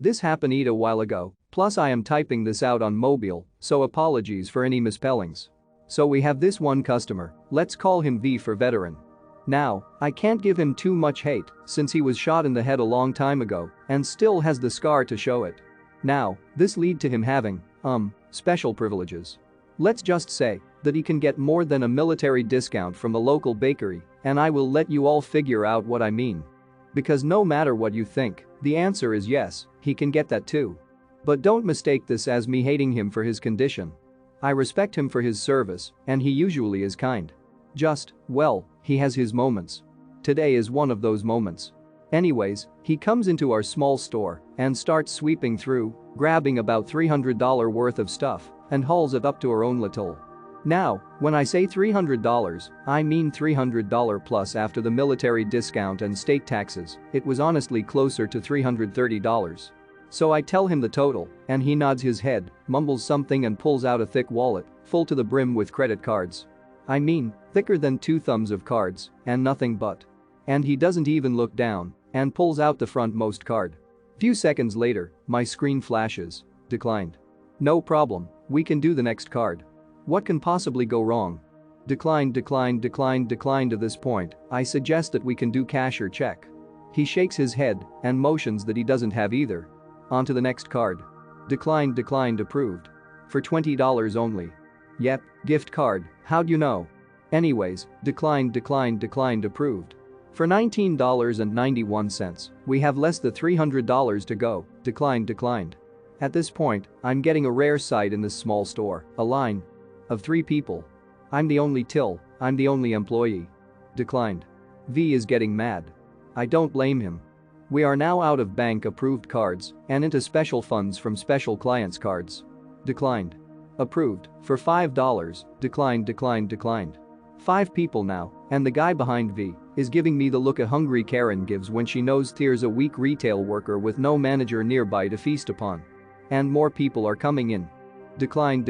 This happened a while ago, plus I am typing this out on mobile, so apologies for any misspellings. So we have this one customer, let's call him V for veteran. Now, I can't give him too much hate since he was shot in the head a long time ago and still has the scar to show it. Now, this lead to him having, special privileges. Let's just say that he can get more than a military discount from a local bakery, and I will let you all figure out what I mean. Because no matter what you think, the answer is yes, he can get that too. But don't mistake this as me hating him for his condition. I respect him for his service, and he usually is kind. Just, well, he has his moments. Today is one of those moments. Anyways, he comes into our small store and starts sweeping through, grabbing about $300 worth of stuff and hauls it up to our own little. Now, when I say $300, I mean $300 plus after the military discount and state taxes. It was honestly closer to $330. So I tell him the total, and he nods his head, mumbles something and pulls out a thick wallet, full to the brim with credit cards. I mean, thicker than 2 thumbs of cards, and nothing but. And he doesn't even look down, and pulls out the frontmost card. Few seconds later, my screen flashes, declined. No problem, we can do the next card. What can possibly go wrong? Declined. To this point, I suggest that we can do cash or check. He shakes his head and motions that he doesn't have either. On to the next card. Declined. Approved. For $20 only. Yep, gift card, how'd you know? Anyways, declined. Approved. For $19.91, we have less than $300 to go, declined. At this point, I'm getting a rare sight in this small store, a line of 3 people. I'm the only employee. Declined. V is getting mad. I don't blame him. We are now out of bank approved cards and into special funds from special clients cards. Declined. Approved, for $5, declined. 5 people now, and the guy behind V is giving me the look a hungry Karen gives when she knows there's a weak retail worker with no manager nearby to feast upon. And more people are coming in. Declined.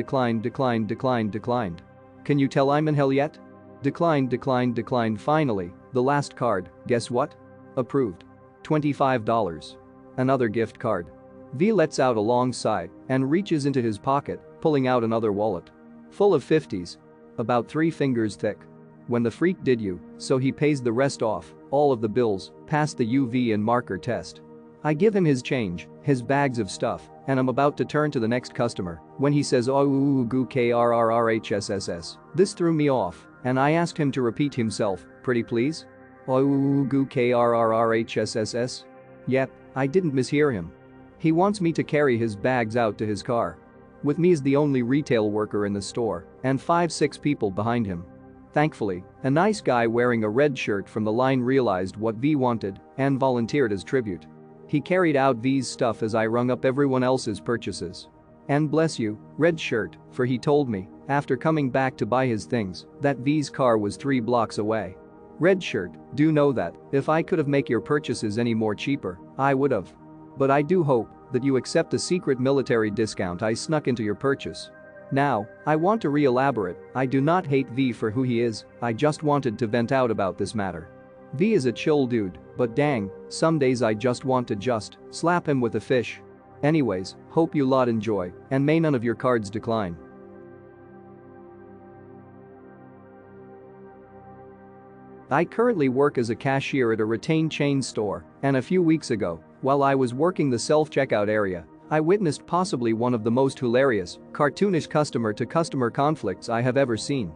Can you tell I'm in hell yet? Declined. Finally, the last card, guess what? Approved. $25. Another gift card. V lets out a long sigh and reaches into his pocket, pulling out another wallet. Full of 50s. About 3 fingers thick. When the freak did you, so he pays the rest off, all of the bills, past the UV and marker test. I give him his change, his bags of stuff, and I'm about to turn to the next customer when he says "Ooh, krrrhsss." This threw me off, and I asked him to repeat himself, pretty please? Ooh, krrrhsss? Yep, I didn't mishear him. He wants me to carry his bags out to his car. With me as the only retail worker in the store, and 5-6 people behind him. Thankfully, a nice guy wearing a red shirt from the line realized what V wanted and volunteered as tribute. He carried out V's stuff as I rung up everyone else's purchases. And bless you, red shirt, for he told me, after coming back to buy his things, that V's car was 3 blocks away. Red shirt, do know that if I could have make your purchases any more cheaper, I would have. But I do hope that you accept the secret military discount I snuck into your purchase. Now, I want to re-elaborate, I do not hate V for who he is, I just wanted to vent out about this matter. V is a chill dude, but dang, some days I just want to slap him with a fish. Anyways, hope you lot enjoy, and may none of your cards decline. I currently work as a cashier at a retail chain store, and a few weeks ago, while I was working the self-checkout area, I witnessed possibly one of the most hilarious, cartoonish customer-to-customer conflicts I have ever seen.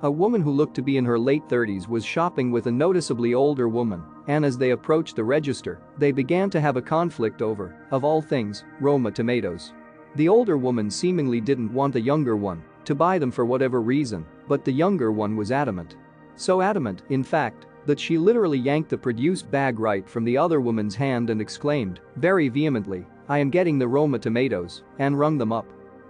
A woman who looked to be in her late 30s was shopping with a noticeably older woman, and as they approached the register, they began to have a conflict over, of all things, Roma tomatoes. The older woman seemingly didn't want the younger one to buy them for whatever reason, but the younger one was adamant. So adamant, in fact, that she literally yanked the produced bag right from the other woman's hand and exclaimed, very vehemently, "I am getting the Roma tomatoes," and rung them up.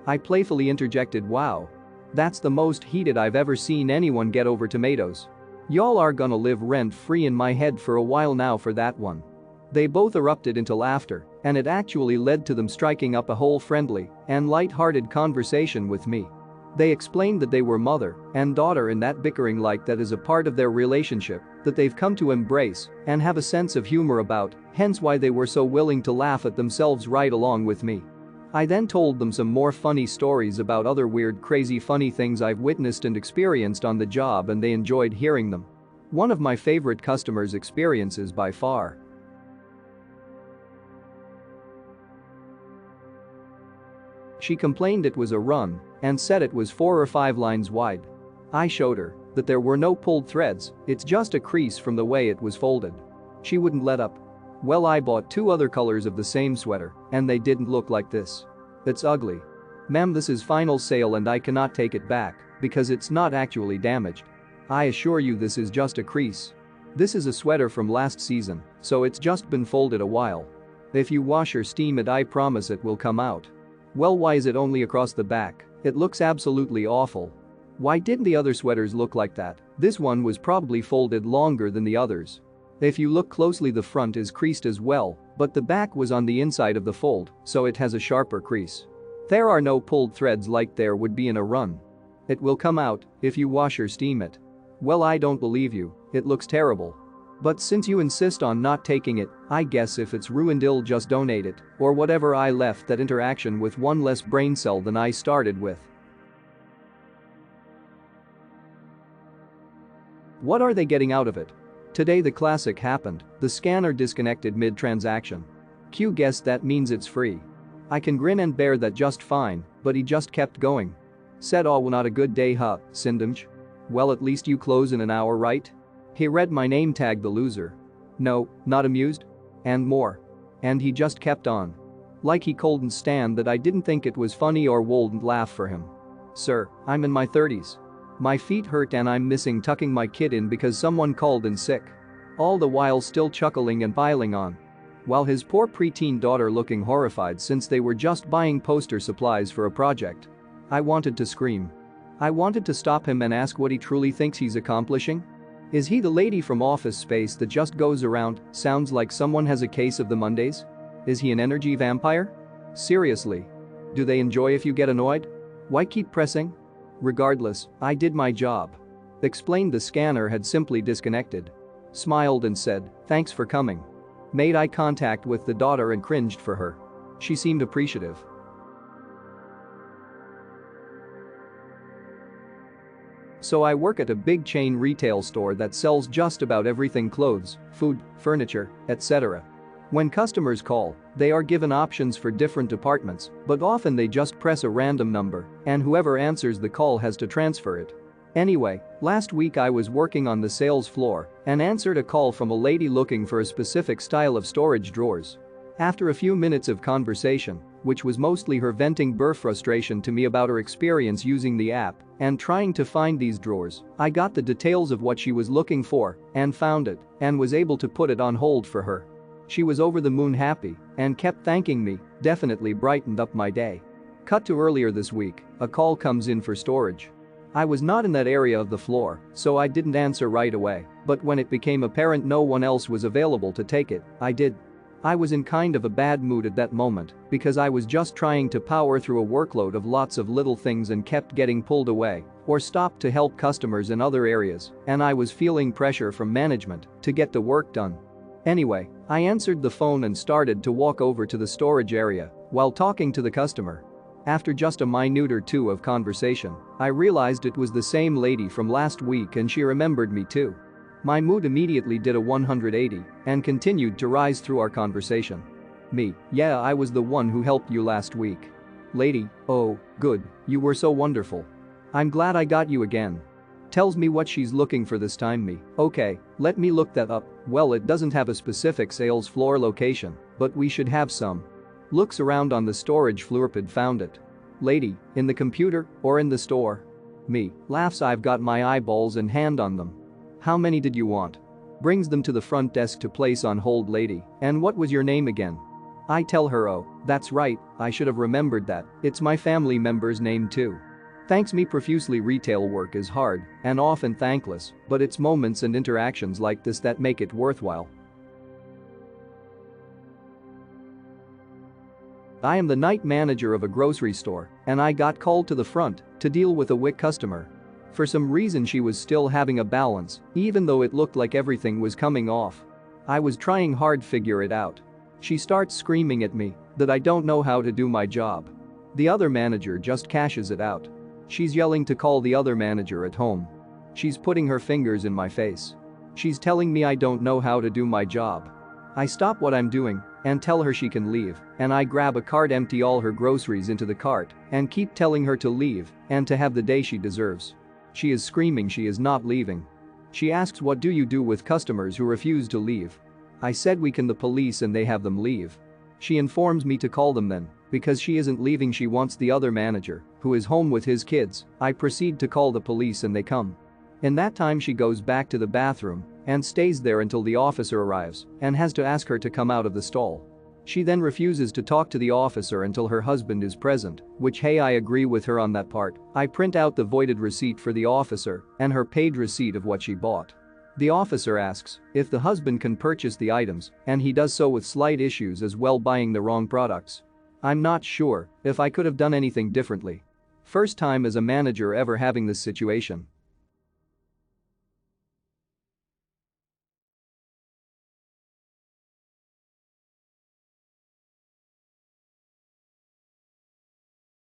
I playfully interjected, "Wow. That's the most heated I've ever seen anyone get over tomatoes. Y'all are gonna live rent-free in my head for a while now for that one." They both erupted into laughter, and it actually led to them striking up a whole friendly and light-hearted conversation with me. They explained that they were mother and daughter in that bickering like that is a part of their relationship that they've come to embrace and have a sense of humor about, hence why they were so willing to laugh at themselves right along with me. I then told them some more funny stories about other weird crazy funny things I've witnessed and experienced on the job and they enjoyed hearing them. One of my favorite customers' experiences by far. She complained it was a run and said it was 4 or 5 lines wide. I showed her that there were no pulled threads, it's just a crease from the way it was folded. She wouldn't let up. Well, I bought 2 other colors of the same sweater and they didn't look like this. It's ugly. Ma'am, this is final sale and I cannot take it back because it's not actually damaged. I assure you this is just a crease. This is a sweater from last season, so it's just been folded a while. If you wash or steam it, I promise it will come out. Well, why is it only across the back? It looks absolutely awful. Why didn't the other sweaters look like that? This one was probably folded longer than the others. If you look closely, the front is creased as well, but the back was on the inside of the fold, so it has a sharper crease. There are no pulled threads like there would be in a run. It will come out if you wash or steam it. Well, I don't believe you, it looks terrible. But since you insist on not taking it, I guess if it's ruined I'll just donate it, or whatever. I left that interaction with one less brain cell than I started with. What are they getting out of it? Today the classic happened, the scanner disconnected mid-transaction. Q guessed that means it's free. I can grin and bear that just fine, but he just kept going. Said, "Oh, well, not a good day, huh, Sindamj? Well, at least you close in an hour, right?" He read my name tag, the loser. No, not amused? And more. And he just kept on. Like he couldn't stand that I didn't think it was funny or wouldn't laugh for him. Sir, I'm in my 30s. My feet hurt and I'm missing tucking my kid in because someone called in sick. All the while still chuckling and piling on. While his poor preteen daughter looking horrified since they were just buying poster supplies for a project. I wanted to scream. I wanted to stop him and ask what he truly thinks he's accomplishing. Is he the lady from Office Space that just goes around, sounds like someone has a case of the Mondays? Is he an energy vampire? Seriously. Do they enjoy if you get annoyed? Why keep pressing? Regardless, I did my job. Explained the scanner had simply disconnected. Smiled and said, "Thanks for coming." Made eye contact with the daughter and cringed for her. She seemed appreciative. So I work at a big chain retail store that sells just about everything: clothes, food, furniture, etc. When customers call, they are given options for different departments, but often they just press a random number and whoever answers the call has to transfer it. Anyway, last week I was working on the sales floor and answered a call from a lady looking for a specific style of storage drawers. After a few minutes of conversation, which was mostly her venting her frustration to me about her experience using the app and trying to find these drawers, I got the details of what she was looking for and found it and was able to put it on hold for her. She was over the moon happy and kept thanking me, definitely brightened up my day. Cut to earlier this week, a call comes in for storage. I was not in that area of the floor, so I didn't answer right away, but when it became apparent no one else was available to take it, I did. I was in kind of a bad mood at that moment because I was just trying to power through a workload of lots of little things and kept getting pulled away or stopped to help customers in other areas, and I was feeling pressure from management to get the work done. Anyway, I answered the phone and started to walk over to the storage area while talking to the customer. After just a minute or two of conversation, I realized it was the same lady from last week and she remembered me too. My mood immediately did a 180 and continued to rise through our conversation. Me, yeah, I was the one who helped you last week. Lady, oh, good, you were so wonderful. I'm glad I got you again. Tells me what she's looking for this time. Me, okay, let me look that up. Well, it doesn't have a specific sales floor location, but we should have some. Looks around on the storage floor, found it. Lady, in the computer or in the store? Me, laughs, I've got my eyeballs and hand on them. How many did you want? Brings them to the front desk to place on hold. Lady, and what was your name again? I tell her, oh, that's right, I should have remembered that, it's my family member's name too. Thanks me profusely. Retail work is hard and often thankless, but it's moments and interactions like this that make it worthwhile. I am the night manager of a grocery store, and I got called to the front to deal with a WIC customer. For some reason she was still having a balance, even though it looked like everything was coming off. I was trying hard to figure it out. She starts screaming at me that I don't know how to do my job. The other manager just cashes it out. She's yelling to call the other manager at home. She's putting her fingers in my face. She's telling me I don't know how to do my job. I stop what I'm doing and tell her she can leave, and I grab a cart, empty all her groceries into the cart, and keep telling her to leave and to have the day she deserves. She is screaming she is not leaving. She asks, what do you do with customers who refuse to leave? I said we can the police and they have them leave. She informs me to call them then, because she isn't leaving, she wants the other manager, who is home with his kids. I proceed to call the police and they come. In that time she goes back to the bathroom and stays there until the officer arrives and has to ask her to come out of the stall. She then refuses to talk to the officer until her husband is present, which, hey, I agree with her on that part. I print out the voided receipt for the officer and her paid receipt of what she bought. The officer asks if the husband can purchase the items, and he does so with slight issues as well, buying the wrong products. I'm not sure if I could have done anything differently. First time as a manager ever having this situation.